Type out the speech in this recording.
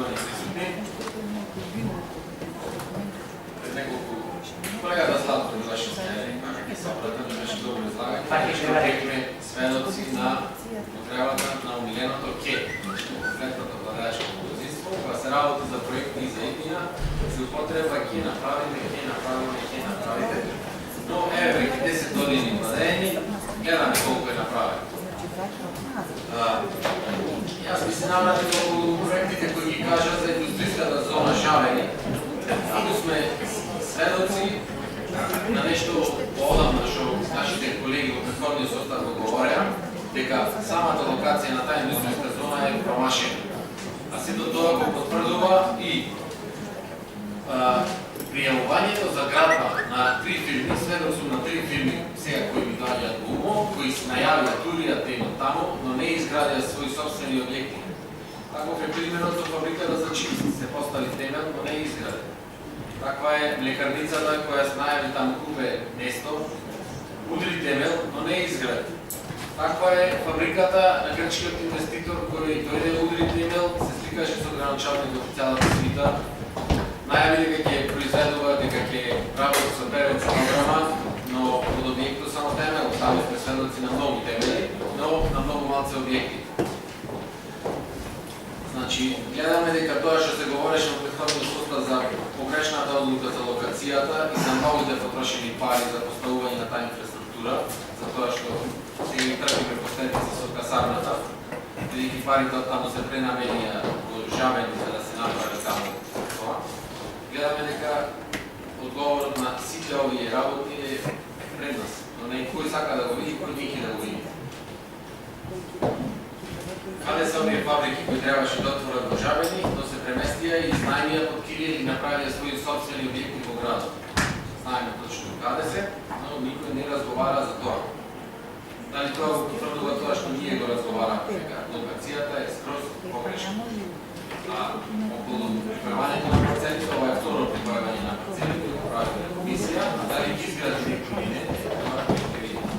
Poštovani prisutni, pred nekoliko колегата Златко беше някакви събрата, не беше добро излагане. Ще бяхме сведоци на потребата на умиленото КЕ, конкретната владеачко мнозинство, koja се работи за проекти и за идея, се употреба КЕ направите. Но веќе 10 години владеени, гледаме колко е направено. Јас би се навратил околу проектите кои ги кажат за индустријската зона Жавени. Ако сме сведоци на нешто поодамна што нашите колеги во претходниот состав го говореа, дека самата локација на таа индустријска зона е промашена. А сето тоа го потврдува и пријавувањето за градба на 3 фирми, сведок сум на 3 фирми сега кои ми доаѓаат во умо, кои се најавија туријат да имат таму, но не изградија своји собствени објекти. Таков е примерот со фабриката за чипс, се постави темел, но не изграден. Таква е млекарницата која се најави таму купе место, удри темел, но не изграден. Таква е фабриката на грчкиот инвеститор кој дојде удри темел, се сликаше со граначалник во цялата свита, најави дека ќе произведува, дека ќе работи со перец програма, но од објектот само темел, остави сме сведоци на многу темели, но на многу малце објекти. Значи, гледаме дека тоа што се говореше во претходниот состав за погрешната одлука за локацијата и за многите потрошени пари за поставување на таа инфраструктура, за тоа што сега ги трпиме последици со касарната, бидејќи парите од таму се пренаменија во Жавени за да се направи таму тоа. Гледаме дека одговорот на сите овие работи е пред нас, но не кој сака да го види, кој не ќе да го види. Каде се овие фабрики кои требаше да отворат во Жабени, но се преместија и знајмија под килија и направија своји собствени објекти во градот. Знаеме точно каде се, но никој не разговара за тоа. Дали тоа го потврдува тоа што ние го разговараме, дека локацијата е скроз погрешна. А околу припајувањето на парцелите, ова е второ припајување на парцелите, го правиме комисија, а дали ги изгради некој или не, тоа ќе видиме.